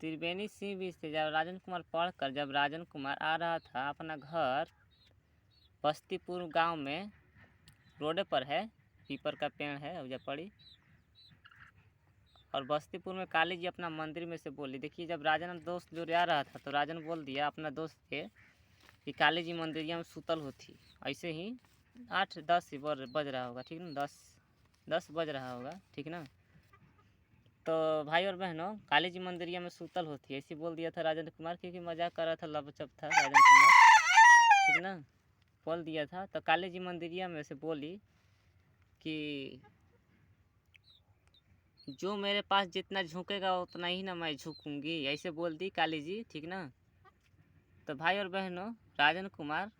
त्रिवेणी सिंह बीच से जब राजन कुमार पढ़कर जब राजन कुमार आ रहा था अपना घर बस्तीपुर गांव में, रोड पर है, पीपर का पेड़ है अवजापड़ी, और बस्तीपुर में काली जी अपना मंदिर में से बोली। देखिए जब राजन दोस्त जो आ रहा था तो राजन बोल दिया अपना दोस्त के कि काली जी मंदिरिया में सुतल होती। ऐसे ही 8-10 बज रहा होगा, ठीक ना, 10 बज रहा होगा, ठीक ना। तो भाई और बहनों, काली जी मंदिरिया में सुतल होती, ऐसे बोल दिया था राजेंद्र कुमार, क्योंकि मजाक कर रहा था, लपचप था राजेंद्र कुमार, ठीक ना, बोल दिया था। तो काली जी मंदिरिया में से बोली कि जो मेरे पास जितना झुकेगा उतना ही ना मैं झुकूंगी, ऐसे बोल दी काली जी, ठीक ना। तो भाई और बहनों, राजन कुमार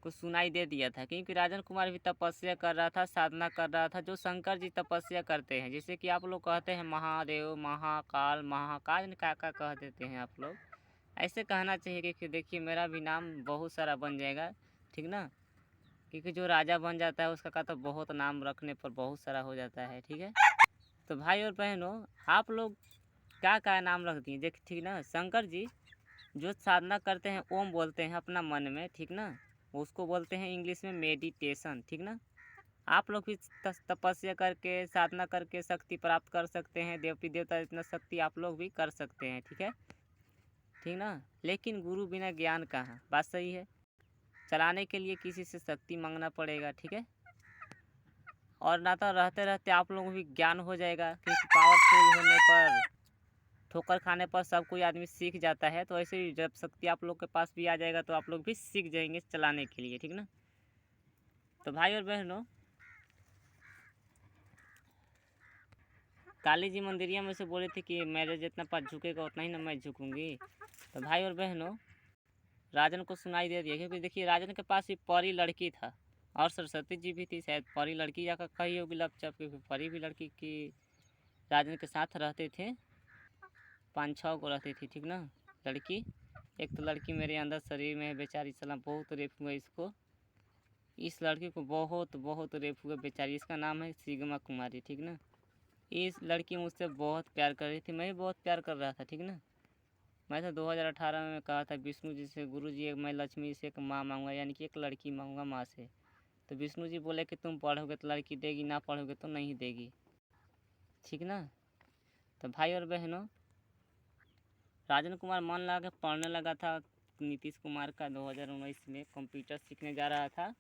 को सुनाई दे दिया था, क्योंकि राजन कुमार भी तपस्या कर रहा था, साधना कर रहा था, जो शंकर जी तपस्या करते हैं। जैसे कि आप लोग कहते हैं महादेव, महाकाल, महाकाल का कह देते हैं आप लोग, ऐसे कहना चाहिए कि देखिए मेरा भी नाम बहुत सारा बन जाएगा, ठीक ना, क्योंकि जो राजा बन जाता है उसका का तो बहुत नाम रखने पर बहुत सारा हो जाता है, ठीक है। तो भाई और बहनों, आप लोग क्या नाम रख दिए, देख, ठीक ना। शंकर जी जो साधना करते हैं, ओम बोलते हैं अपना मन में, ठीक ना, उसको बोलते हैं इंग्लिश में मेडिटेशन, ठीक ना। आप लोग भी तपस्या करके, साधना करके शक्ति प्राप्त कर सकते हैं, देवती देवता इतना शक्ति आप लोग भी कर सकते हैं, ठीक है, ठीक ना। लेकिन गुरु बिना ज्ञान कहाँ, बात सही है। चलाने के लिए किसी से शक्ति मांगना पड़ेगा, ठीक है। और ना तो रहते रहते आप लोगों को भी ज्ञान हो जाएगा, क्योंकि पावरफुल होने पर, ठोकर खाने पर सब कोई आदमी सीख जाता है। तो ऐसे ही जब शक्ति आप लोग के पास भी आ जाएगा तो आप लोग भी सीख जाएंगे चलाने के लिए, ठीक ना। तो भाई और बहनों, काली जी मंदिरिया में से बोले थे कि मेरे जितना पास झुकेगा उतना ही ना मैं झुकूंगी। तो भाई और बहनों, राजन को सुनाई दे दिया, क्योंकि देखिए राजन के पास भी परी लड़की था और सरस्वती जी भी थी, शायद परी लड़की जाकर कही होगी लपचप, क्योंकि परी भी लड़की की राजन के साथ रहते थे, 5-6 को रहती थी, ठीक ना, लड़की। एक तो लड़की मेरे अंदर शरीर में है, बेचारी सलाम, बहुत रेप हुआ इसको, इस लड़की को बहुत बहुत रेप हुआ बेचारी। इसका नाम है सिग्मा कुमारी, ठीक ना। इस लड़की मुझसे बहुत प्यार कर रही थी, मैं भी बहुत प्यार कर रहा था, ठीक ना। मैं तो 2018 में कहा था विष्णु जी से, गुरु जी मैं लक्ष्मी से एक माँ मांगूंगा, यानी कि एक लड़की मांगूंगा माँ से। तो विष्णु जी बोले कि तुम पढ़ोगे तो लड़की देगी, ना पढ़ोगे तो नहीं देगी, ठीक ना। तो भाई और बहनों, राजन कुमार मन लगा के पढ़ने लगा था नीतीश कुमार का। 2019 में कंप्यूटर सीखने जा रहा था,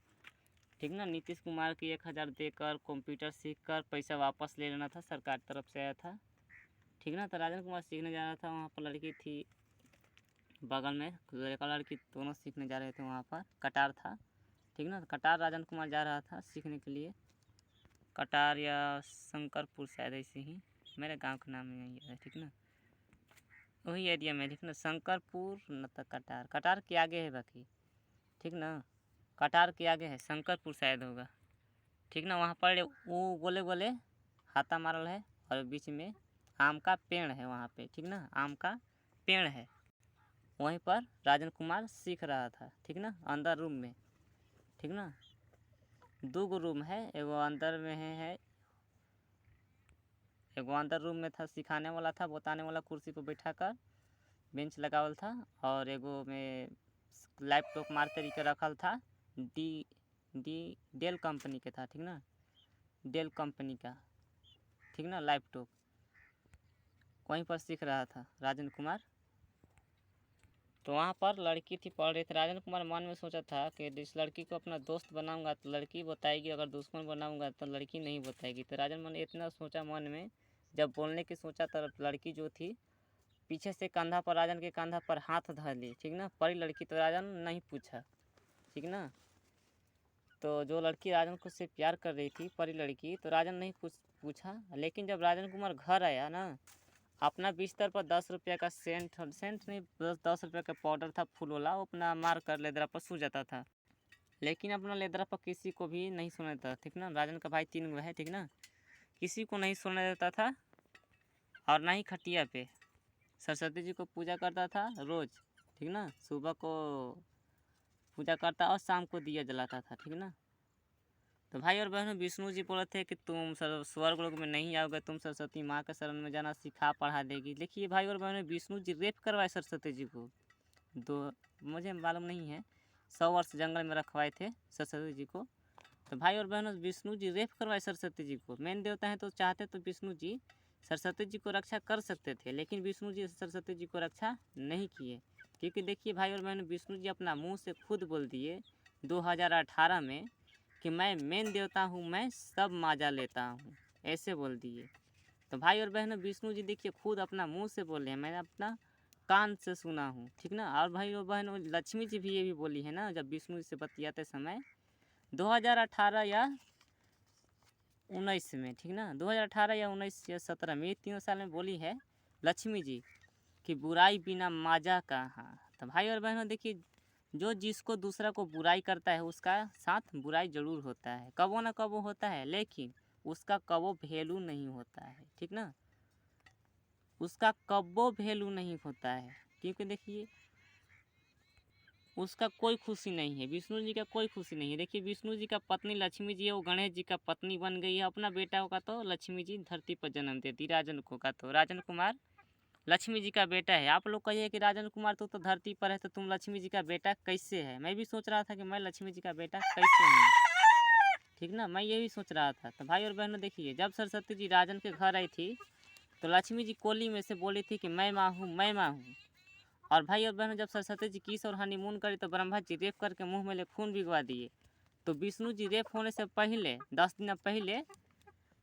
ठीक ना। नीतीश कुमार की 1000 देकर कंप्यूटर सीख कर पैसा वापस ले लेना था, सरकार तरफ से आया था, ठीक ना। तो राजन कुमार सीखने जा रहा था, वहाँ पर लड़की थी बगल में, लड़का लड़की दोनों सीखने जा रहे थे, वहाँ पर कटार था, ठीक ना। तो कटार राजन कुमार जा रहा था सीखने के लिए, कटार या शंकरपुर शायद, ऐसे ही मेरे गांव का नाम यही है, ठीक ना, वही एरिया में, ठीक ना। शंकरपुर न तो कटार, कटार के आगे है बाकी, ठीक ना, कटार के आगे है, शंकरपुर शायद होगा, ठीक ना। वहाँ पर वो गोले गोले हाथा मारल है और बीच में आम का पेड़ है वहाँ पे, ठीक ना, आम का पेड़ है, वहीं पर राजन कुमार सीख रहा था, ठीक ना, अंदर रूम में, ठीक ना। 2 रूम है, एगो अंदर में है, एगो अंदर रूम में था, सिखाने वाला था, बताने वाला, कुर्सी पर बैठा कर बेंच लगावल था, और एगो में लैपटॉप मार तरीके रखल था, डी डी डेल कंपनी के था, ठीक ना, डेल कंपनी का, ठीक ना, लैपटॉप, वहीं पर सीख रहा था राजन कुमार। तो वहाँ पर लड़की थी, पढ़ रही थी। राजन कुमार मन में सोचा था कि इस लड़की को अपना दोस्त बनाऊंगा तो लड़की बताएगी, अगर दुश्मन बनाऊंगा तो लड़की नहीं बताएगी। तो राजन मन इतना सोचा मन में, जब बोलने की सोचा तब लड़की जो थी पीछे से कंधा पर, राजन के कंधा पर हाथ धर ली, ठीक ना, परी लड़की। तो राजन नहीं पूछा, ठीक ना। तो जो लड़की राजन को से प्यार कर रही थी, परी लड़की, तो राजन नहीं पूछा। लेकिन जब राजन कुमार घर आया ना, अपना बिस्तर पर 10 रुपये का सेंट नहीं, 10 रुपये का पाउडर था फूल वाला, वो अपना मार कर लेदरा पर सो जाता था। लेकिन अपना लेदरा पर किसी को भी नहीं सोने देता, ठीक ना। राजन का भाई 3 गो है, ठीक ना, किसी को नहीं सोने देता था। और ना ही खटिया पे, सरस्वती जी को पूजा करता था रोज़, ठीक ना, सुबह को पूजा करता और शाम को दिया जलाता था, ठीक ना। तो भाई और बहनों, विष्णु जी बोले थे कि तुम स्वर्ग लोक में नहीं आओगे, तुम सरस्वती माँ के शरण में जाना, सिखा पढ़ा देगी। देखिए भाई और बहनों, विष्णु जी रेप करवाए सरस्वती जी को। दो मुझे मालूम नहीं है, 100 वर्ष जंगल में रखवाए थे सरस्वती जी को। तो भाई और बहनों, विष्णु जी रेप करवाए सरस्वती जी को। मेन देवता हैं तो चाहते तो विष्णु जी सरस्वती जी को रक्षा कर सकते थे, लेकिन विष्णु जी सरस्वती जी को रक्षा नहीं किए। क्योंकि देखिए भाई और बहनों, विष्णु जी अपना मुंह से खुद बोल दिए 2018 में कि मैं मेन देवता हूँ, मैं सब माजा लेता हूँ, ऐसे बोल दिए। तो भाई और बहनों, विष्णु जी देखिए खुद अपना मुंह से बोले हैं, मैंने अपना कान से सुना हूँ, ठीक ना। और भाई और बहनों, लक्ष्मी जी भी ये भी बोली है ना, जब विष्णु जी से बतियाते समय 2018 या 19 में, ठीक ना, 2018 या 19 या 17 में, ये 3 साल में बोली है लक्ष्मी जी कि बुराई बिना माजा कहाँ। तो भाई और बहनों देखिए, जो जिसको दूसरा को बुराई करता है उसका साथ बुराई जरूर होता है, कबो ना कबो होता है, लेकिन उसका कबो वैल्यू नहीं होता है, ठीक ना, उसका कबो वैल्यू नहीं होता है। क्योंकि देखिए उसका कोई खुशी नहीं है, विष्णु जी का कोई खुशी नहीं है। देखिए विष्णु जी का पत्नी लक्ष्मी जी है, वो गणेश जी का पत्नी बन गई है। अपना बेटा होगा तो लक्ष्मी जी धरती पर जन्म देती, राजन को का तो राजन कुमार लक्ष्मी जी का बेटा है। आप लोग कहिए कि राजन कुमार तो धरती पर है, तो तुम लक्ष्मी जी का बेटा कैसे है। मैं भी सोच रहा था कि मैं लक्ष्मी जी का बेटा कैसे हूँ, ठीक ना, मैं यही सोच रहा था। तो भाई और बहनों देखिए, जब सरस्वती जी राजन के घर आई थी तो लक्ष्मी जी कोली में से बोली थी कि मैं माँ हूँ, मैं माँ हूँ। और भाई और बहनों, जब सरस्वती जी किस और हनीमून करी तो ब्रह्मा जी रेप करके मुँह में ले खून भिगवा दिए। तो विष्णु जी रेप होने से पहले 10 दिन पहले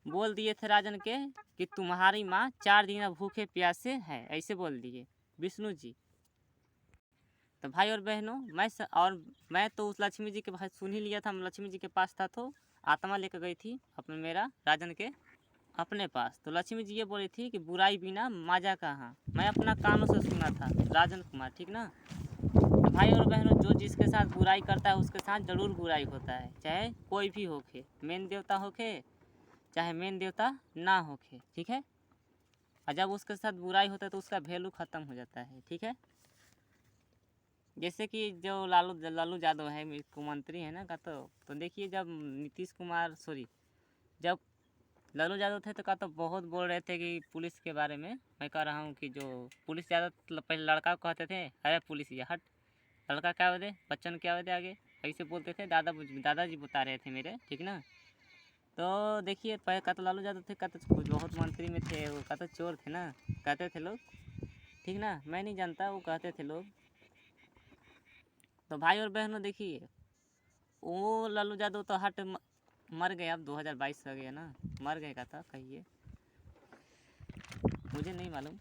बोल दिए थे राजन के कि तुम्हारी माँ 4 दिन भूखे प्यासे है, ऐसे बोल दिए विष्णु जी। तो भाई और बहनों, मैं तो उस लक्ष्मी जी के भाई सुन ही लिया था, मैं लक्ष्मी जी के पास था तो आत्मा लेकर गई थी अपने मेरा राजन के अपने पास। तो लक्ष्मी जी ये बोली थी कि बुराई बिना माजा कहाँ, मैं अपना कानों से सुना था राजन कुमार, ठीक ना। तो भाई और बहनों, जो जिसके साथ बुराई करता है उसके साथ ज़रूर बुराई होता है, चाहे कोई भी होके, मेन देवता होके चाहे मेन देवता ना होके, ठीक है। और जब उसके साथ बुराई होता है तो उसका वैल्यू ख़त्म हो जाता है, ठीक है। जैसे कि जो लालू यादव है, मुख्यमंत्री है ना का तो देखिए जब नीतीश कुमार जब लालू यादव थे तो का तो बहुत बोल रहे थे कि पुलिस के बारे में। मैं कह रहा हूँ कि जो पुलिस यादव पहले लड़का को कहते थे, अरे पुलिस ये हट, लड़का क्या वजह, बच्चन क्या वजह, आगे ऐसे बोलते थे, दादाजी बता रहे थे मेरे, ठीक ना। तो देखिए पहले का तो लालू यादव थे, का तो कुछ बहुत मंत्री में थे, वो का तो चोर थे ना, कहते थे लोग, ठीक ना, मैं नहीं जानता, वो कहते थे लोग। तो भाई और बहनों देखिए, वो लालू यादव तो मर गए, अब 2022 आ गया ना, मर गए का था कहिए, मुझे नहीं मालूम,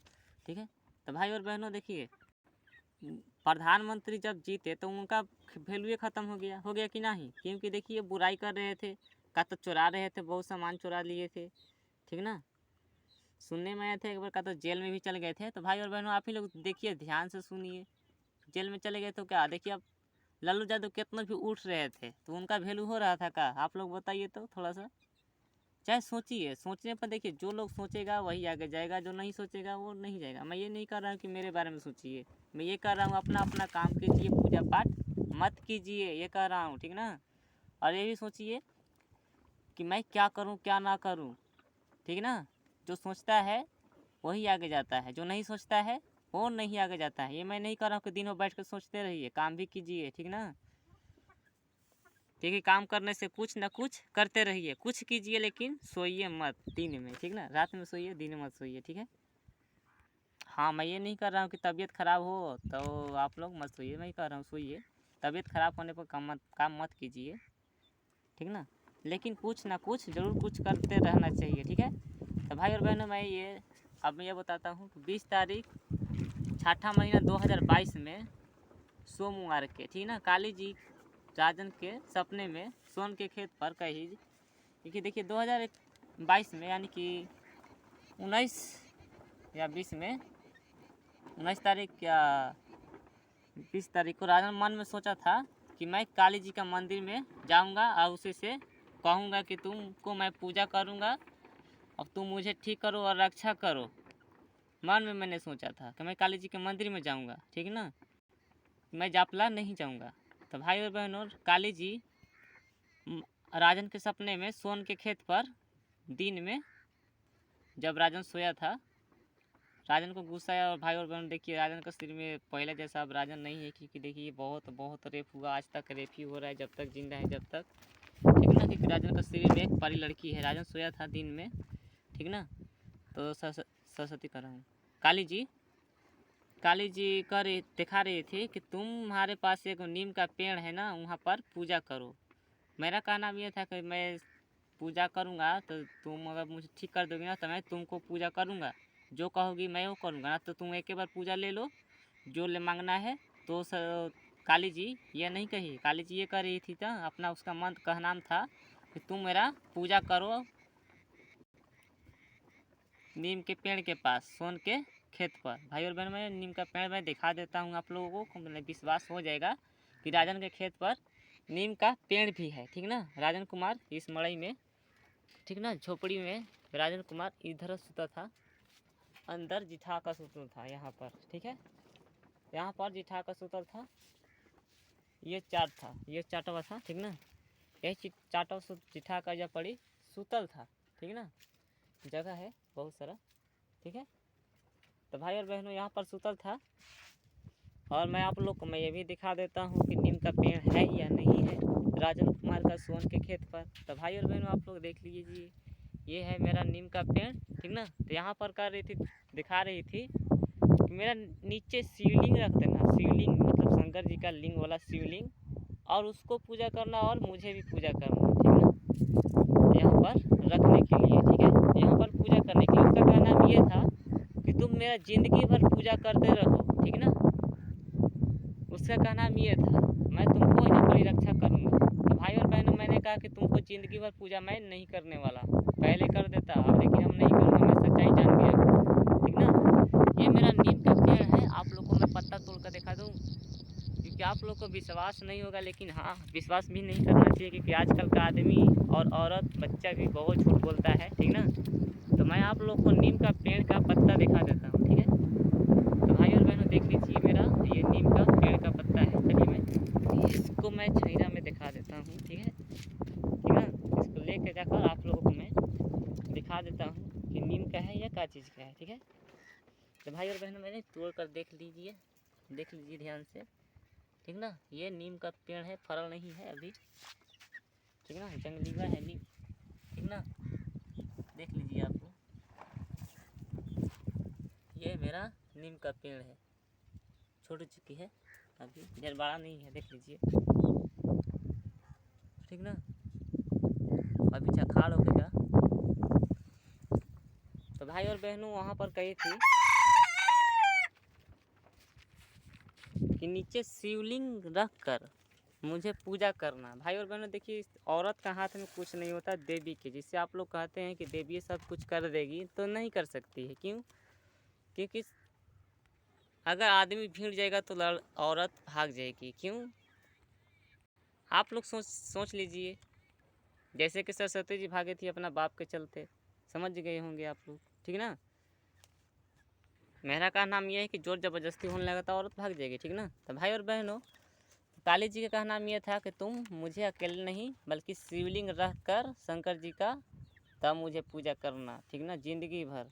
ठीक है। तो भाई और बहनों देखिए, प्रधानमंत्री जब जीते तो उनका वैल्यू ख़त्म हो गया कि नहीं। क्योंकि देखिए बुराई कर रहे थे, का तो चुरा रहे थे, बहुत सामान चुरा लिए थे, ठीक ना। सुनने में आया था एक बार का तो जेल में भी चले गए थे। तो भाई और बहनों आप ही लोग देखिए, ध्यान से सुनिए, जेल में चले गए तो क्या देखिए, अब लालू यादव कितना भी उठ रहे थे तो उनका वैल्यू हो रहा था का, आप लोग बताइए तो थोड़ा सा। चाहे सोचिए, सोचने पर देखिए, जो लोग सोचेगा वही आगे जाएगा, जो नहीं सोचेगा वो नहीं जाएगा। मैं ये नहीं कर रहा हूँ कि मेरे बारे में सोचिए, मैं ये कर रहा हूँ अपना अपना काम कीजिए, पूजा पाठ मत कीजिए, ये कर रहा हूँ, ठीक ना। और ये भी सोचिए कि मैं क्या करूँ क्या ना करूँ, ठीक ना। जो सोचता है वही आगे जाता है, जो नहीं सोचता है वो नहीं आगे जाता है। ये मैं नहीं कर रहा हूँ कि दिन भर बैठ कर सोचते रहिए, काम भी कीजिए, ठीक ना। देखिए काम करने से कुछ ना कुछ करते रहिए, कुछ कीजिए लेकिन सोइए मत दिन में, ठीक ना, रात में सोइए, दिन में मत सोइए, ठीक है। हाँ मैं ये नहीं कर रहा हूँ कि तबीयत ख़राब हो तो आप लोग मत सोइए, मैं ही कह रहा हूँ सोइए, तबीयत ख़राब होने पर काम मत कीजिए, ठीक ना। लेकिन कुछ ना कुछ ज़रूर कुछ करते रहना चाहिए, ठीक है। तो भाई और बहनों, अब मैं ये बताता हूँ कि 20 तारीख छठा महीना 2022 में सोमवार के, ठीक ना, काली जी राजन के सपने में सोन के खेत पर कही, क्योंकि देखिए 2022 में यानी कि 19 या 20 में 19 तारीख या 20 तारीख को राजन मन में सोचा था कि मैं काली जी का मंदिर में जाऊंगा और उसी से कहूंगा कि तुमको मैं पूजा करूंगा और तुम मुझे ठीक करो और रक्षा करो। मन में मैंने सोचा था कि मैं काली जी के मंदिर में जाऊंगा, ठीक ना, मैं जापला नहीं जाऊंगा। तो भाई और बहनों, काली जी राजन के सपने में सोन के खेत पर दिन में जब राजन सोया था, राजन को गुस्सा आया और भाई और बहन देखिए राजन का शरीर में पहले जैसा अब राजन नहीं है, क्योंकि देखिए बहुत बहुत रेप हुआ, आज तक रेप ही हो रहा है जब तक जिंदा है जब तक, ठीक ना। क्योंकि राजन का शरीर में एक परी लड़की है। राजन सोया था दिन में, ठीक ना। तो सरस्वती कर रहा हूँ, काली जी दिखा रहे थे कि तुम्हारे पास एक नीम का पेड़ है ना, वहाँ पर पूजा करो। मेरा कहना ये था कि मैं पूजा करूँगा तो तुम अगर मुझे ठीक कर दोगे ना तो मैं तुमको पूजा करूँगा, जो कहोगी मैं वो करूँगा ना। तो तुम एक बार पूजा ले लो, जो ले मांगना है। तो काली जी ये नहीं कही, काली जी ये कह रही थी ना, अपना उसका मंत्र का नाम था कि तुम मेरा पूजा करो नीम के पेड़ के पास, सोन के खेत पर। भाई और बहन मैं नीम का पेड़ मैं दिखा देता हूँ आप लोगों को, मतलब विश्वास हो जाएगा कि राजन के खेत पर नीम का पेड़ भी है, ठीक ना। राजन कुमार इस मड़ई में, ठीक ना, झोपड़ी में राजन कुमार इधर सुता था, अंदर जिठा का सुतल था यहाँ पर, ठीक है। यहाँ पर जिठा का सुतल था, ये चाट था, ये चाटवा था, ठीक ना। यही चाटवा जिठा का जब पड़ी सुतल था, ठीक ना। जगह है बहुत सारा, ठीक है। तो भाई और बहनों यहाँ पर सुतल था, और मैं आप लोग को मैं ये भी दिखा देता हूँ कि नीम का पेड़ है या नहीं है राजन कुमार का सोन के खेत पर। तो भाई और बहनों आप लोग देख लीजिए, ये है मेरा नीम का पेड़, ठीक ना। तो यहाँ पर कर रही थी, दिखा रही थी कि मेरा नीचे शिवलिंग रख देना, शिवलिंग मतलब शंकर जी का लिंग वाला शिवलिंग, और उसको पूजा करना और मुझे भी पूजा करना, ठीक ना। यहाँ पर रखने के लिए, ठीक है, यहाँ पर पूजा करने के लिए। उसका कहना ये था कि तुम मेरा ज़िंदगी भर पूजा करते रहो, ठीक ना। उसका कहना ये था मैं तुमको यहाँ पर रक्षा करूँगा। तो भाई और बहनों मैंने कहा कि तुमको ज़िंदगी भर पूजा मैं नहीं करने वाला, पहले कर देता अब, लेकिन हम नहीं करूँगा, मैं सच्चाई जान गया, ठीक ना। ये मेरा नीम का पेड़ है, आप लोग को मैं पत्ता तोड़ कर दिखा दूँ, क्योंकि आप लोग को विश्वास नहीं होगा, लेकिन हाँ विश्वास भी नहीं करना चाहिए, क्योंकि आजकल का आदमी और औरत बच्चा भी बहुत झूठ बोलता है, ठीक ना। तो मैं आप लोग को नीम का पेड़ का पत्ता दिखा देता हूँ, ठीक है। तो भाई और बहनों देख लीजिए मेरा ये नीम का पेड़ का पत्ता है। चलिए मैं इसको मैं छैरा में दिखा देता हूँ, ठीक है, ठीक है। इसको लेके जाकर आप लोगों को मैं दिखा देता हूँ कि नीम का है या क्या चीज़ का है, ठीक है। तो भाई और बहनों मैंने तोड़ कर देख लीजिए ध्यान से, ठीक ना। ये नीम का पेड़ है, फरल नहीं है अभी, ठीक ना, जंगलीवा है नीम, ठीक ना। देख लीजिए आप, ये मेरा नीम का पेड़ है, छोड़ चुकी है अभी, ज़्यादा बड़ा नहीं है, देख लीजिए, ठीक ना। अभी चखाड़ होगा। तो भाई और बहनों वहाँ पर कही थी कि नीचे शिवलिंग रख कर मुझे पूजा करना। भाई और बहनों देखिए, औरत का हाथ में कुछ नहीं होता देवी के, जिससे आप लोग कहते हैं कि देवी सब कुछ कर देगी, तो नहीं कर सकती है। क्यों? क्योंकि अगर आदमी भीड़ जाएगा तो औरत भाग जाएगी। क्यों? आप लोग सोच लीजिए, जैसे कि सरस्वती जी भागे थी अपना बाप के चलते, समझ गए होंगे आप लोग, ठीक ना। मेरा का नाम यह है कि जोर ज़बरदस्ती होने लगा तो औरत भाग जाएगी, ठीक ना। तो भाई और बहनों काली जी का कहना यह था कि तुम मुझे अकेले नहीं बल्कि शिवलिंग रख कर शंकर जी का तब मुझे पूजा करना, ठीक ना, ज़िंदगी भर।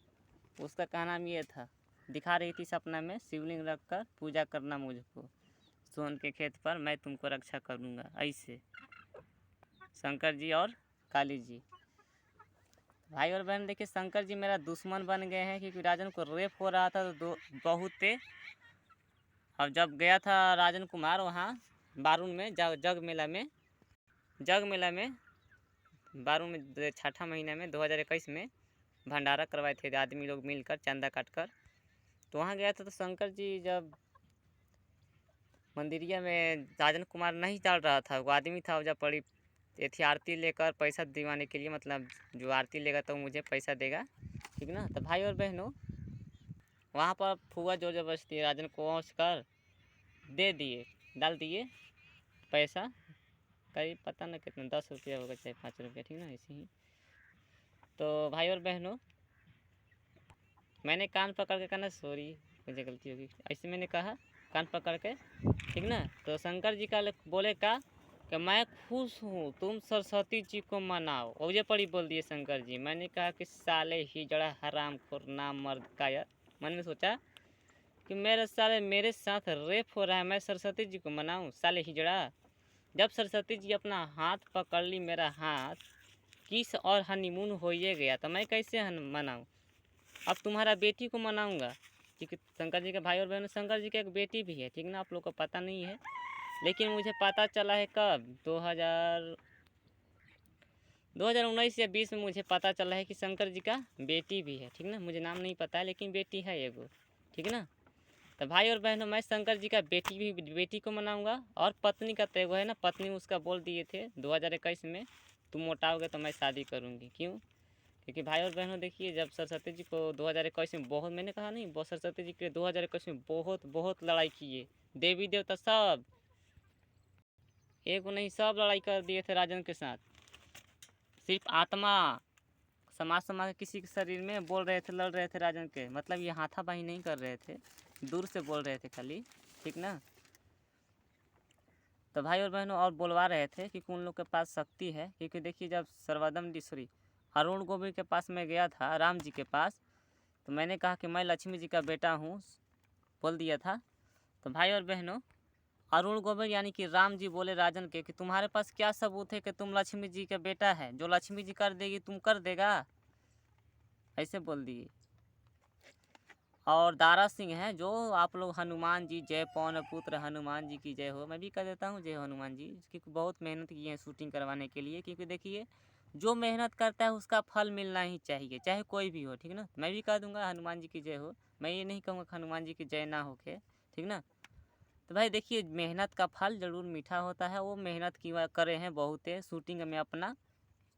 उसका कहना ये था, दिखा रही थी सपना में शिवलिंग रख कर पूजा करना मुझको, सोन के खेत पर मैं तुमको रक्षा करूँगा, ऐसे शंकर जी और काली जी। भाई और बहन देखिए, शंकर जी मेरा दुश्मन बन गए हैं, क्योंकि राजन को रेप हो रहा था तो बहुत थे। अब जब गया था राजन कुमार वहाँ बारून में, जग मेला में बारून में छठा महीना में 2021 में भंडारा करवाए थे आदमी लोग मिलकर चंदा काटकर। तो वहाँ गया था, तो शंकर जी जब मंदिरिया में राजन कुमार नहीं चल रहा था, वो आदमी था, जब पड़ी थी आरती लेकर पैसा दिवाने के लिए, मतलब जो आरती लेगा तो मुझे पैसा देगा, ठीक ना। तो भाई और बहनों वहाँ पर फुआ जोर जबरदस्ती राजन को पहुँच कर दे दिए, डाल दिए पैसा, करीब पता न कितना 10 रुपया होगा चाहे 5 रुपया, ठीक ना, ऐसे ही। तो भाई और बहनों मैंने कान पकड़ के कहना सॉरी मुझे गलती होगी, ऐसे मैंने कहा कान पकड़ के, ठीक ना। तो शंकर जी का बोले का कि मैं खुश हूँ, तुम सरस्वती जी को मनाओ। और ये पड़ी बोल दिए शंकर जी। मैंने कहा कि साले हिजड़ा हरामखोर नाम मर्द का यार। मन में सोचा कि मेरे साले मेरे साथ रेप हो रहा है, मैं सरस्वती जी को मनाऊं साले हिजड़ा। जब सरस्वती जी अपना हाथ पकड़ ली, मेरा हाथ किस और हनीमून हो ये गया, तो मैं कैसे मनाऊं। अब तुम्हारा बेटी को मनाऊंगा, क्योंकि शंकर जी के भाई और बहनों, शंकर जी की एक बेटी भी है, ठीक ना। आप लोग को पता नहीं है, लेकिन मुझे पता चला है कब 2019 या 20 में मुझे पता चला है कि शंकर जी का बेटी भी है, ठीक ना। मुझे नाम नहीं पता है, लेकिन बेटी है एगो, ठीक ना। तो भाई और बहनों, मैं शंकर जी का बेटी को मनाऊंगा। और पत्नी का तो एगो है ना, पत्नी उसका बोल दिए थे 2021 में, तुम मोटाओगे तो मैं शादी करूँगी। क्यों? क्योंकि भाई और बहनों देखिए, जब सरस्वती जी को 2021 में बहुत, मैंने कहा नहीं, बहुत सरस्वती जी के 2021 में बहुत बहुत लड़ाई किए, देवी देवता सब, एक नहीं सब लड़ाई कर दिए थे राजन के साथ। सिर्फ आत्मा समाज के किसी के शरीर में बोल रहे थे, लड़ रहे थे राजन के, मतलब ये हाथापाई नहीं कर रहे थे, दूर से बोल रहे थे खाली, ठीक ना। तो भाई और बहनों, और बोलवा रहे थे कि उन लोग के पास शक्ति है। क्योंकि देखिए, जब सर्वदम सॉरी अरुण गोविंद के पास मैं गया था, राम जी के पास, तो मैंने कहा कि मैं लक्ष्मी जी का बेटा हूँ, बोल दिया था। तो भाई और बहनों, अरुण गोविंद यानी कि राम जी बोले राजन के कि तुम्हारे पास क्या सबूत है कि तुम लक्ष्मी जी का बेटा है, जो लक्ष्मी जी कर देगी तुम कर देगा, ऐसे बोल दिए। और दारा सिंह है, जो आप लोग हनुमान जी जय पवन पुत्र हनुमान जी की जय हो, मैं भी कह देता हूँ जय हनुमान जी, क्योंकि बहुत मेहनत की है शूटिंग करवाने के लिए। क्योंकि देखिए, जो मेहनत करता है उसका फल मिलना ही चाहिए, चाहे कोई भी हो, ठीक ना। मैं भी कह दूंगा हनुमान जी की जय हो, मैं ये नहीं कहूँगा हनुमान जी की जय ना होके, ठीक ना। तो भाई देखिए, मेहनत का फल ज़रूर मीठा होता है। वो मेहनत की करे हैं बहुत है शूटिंग में अपना,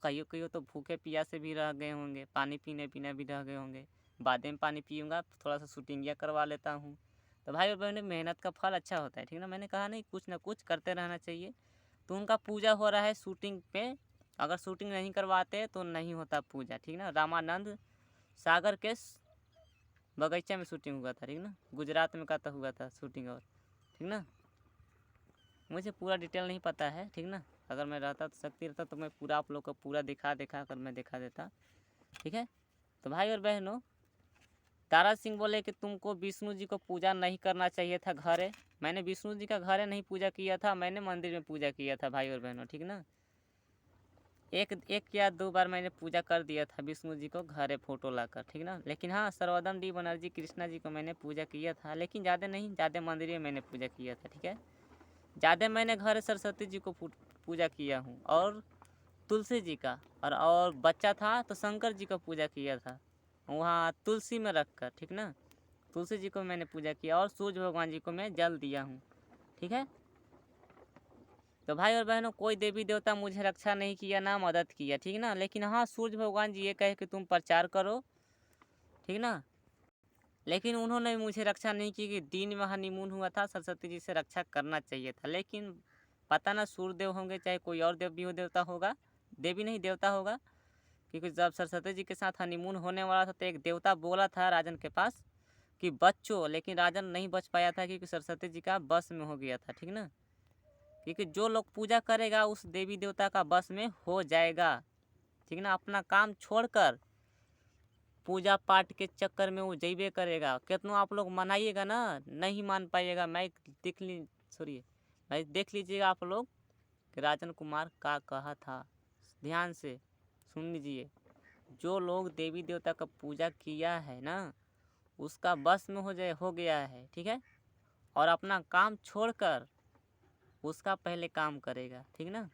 कहियो कहियो तो भूखे प्यासे भी रह गए होंगे, पानी पीने भी रह गए होंगे। बाद में पानी पीऊँगा, थोड़ा सा शूटिंगिया करवा लेता हूँ। तो भाई और बहनों, मेहनत का फल अच्छा होता है, ठीक ना। मैंने कहा नहीं, कुछ ना कुछ करते रहना चाहिए। तो उनका पूजा हो रहा है शूटिंग पे, अगर शूटिंग नहीं करवाते तो नहीं होता पूजा, ठीक ना। रामानंद सागर के बगीचा में शूटिंग हुआ था, ठीक ना। गुजरात में का हुआ था शूटिंग, और ठीक ना। मुझे पूरा डिटेल नहीं पता है, ठीक ना। अगर मैं रहता तो शक्ति रहता तो मैं पूरा आप लोग को पूरा दिखा कर मैं दिखा देता, ठीक है। तो भाई और बहनों, तारा सिंह बोले कि तुमको विष्णु जी को पूजा नहीं करना चाहिए था घरे। मैंने विष्णु जी का घरे नहीं पूजा किया था, मैंने मंदिर में पूजा किया था भाई और बहनों, ठीक ना। एक या दो बार मैंने पूजा कर दिया था विष्णु जी को घरे फोटो लाकर, ठीक ना। लेकिन हाँ, सर्वोदम डी बनर्जी कृष्णा जी को मैंने पूजा किया था, लेकिन ज़्यादा नहीं, ज़्यादा मंदिर में मैंने पूजा किया था, ठीक है। ज़्यादा मैंने घर सरस्वती जी को पूजा किया हूँ, और तुलसी जी का, और बच्चा था तो शंकर जी का पूजा किया था वहाँ तुलसी में रख कर, ठीक ना। तुलसी जी को मैंने पूजा किया, और सूर्य भगवान जी को मैं जल दिया हूँ, ठीक है। तो भाई और बहनों, कोई देवी देवता मुझे रक्षा नहीं किया, ना मदद किया, ठीक ना। लेकिन हाँ, सूर्य भगवान जी ये कहे कि तुम प्रचार करो, ठीक ना। लेकिन उन्होंने मुझे रक्षा नहीं की। कि दिन में हनीमून हुआ था, सरस्वती जी से रक्षा करना चाहिए था, लेकिन पता ना सूर्यदेव होंगे चाहे कोई और देव भी हो, देवता होगा, देवी नहीं देवता होगा। क्योंकि जब सरस्वती जी के साथ हनीमून होने वाला था, तो एक देवता बोला था राजन के पास कि बच्चो, लेकिन राजन नहीं बच पाया था, क्योंकि सरस्वती जी का बस में हो गया था, ठीक ना। क्योंकि जो लोग पूजा करेगा उस देवी देवता का बस में हो जाएगा, ठीक ना। अपना काम छोड़कर पूजा पाठ के चक्कर में वो जैबे करेगा। कितना आप लोग मनाइएगा ना, नहीं मान पाइएगा। मैं देख लीजिएगा आप लोग कि राजन कुमार का कहा था, ध्यान से सुन लीजिए। जो लोग देवी देवता का पूजा किया है ना, उसका बस में हो गया है, ठीक है। और अपना काम छोड़कर उसका पहले काम करेगा, ठीक ना।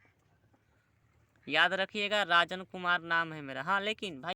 याद रखिएगा, राजन कुमार नाम है मेरा। हाँ, लेकिन भाई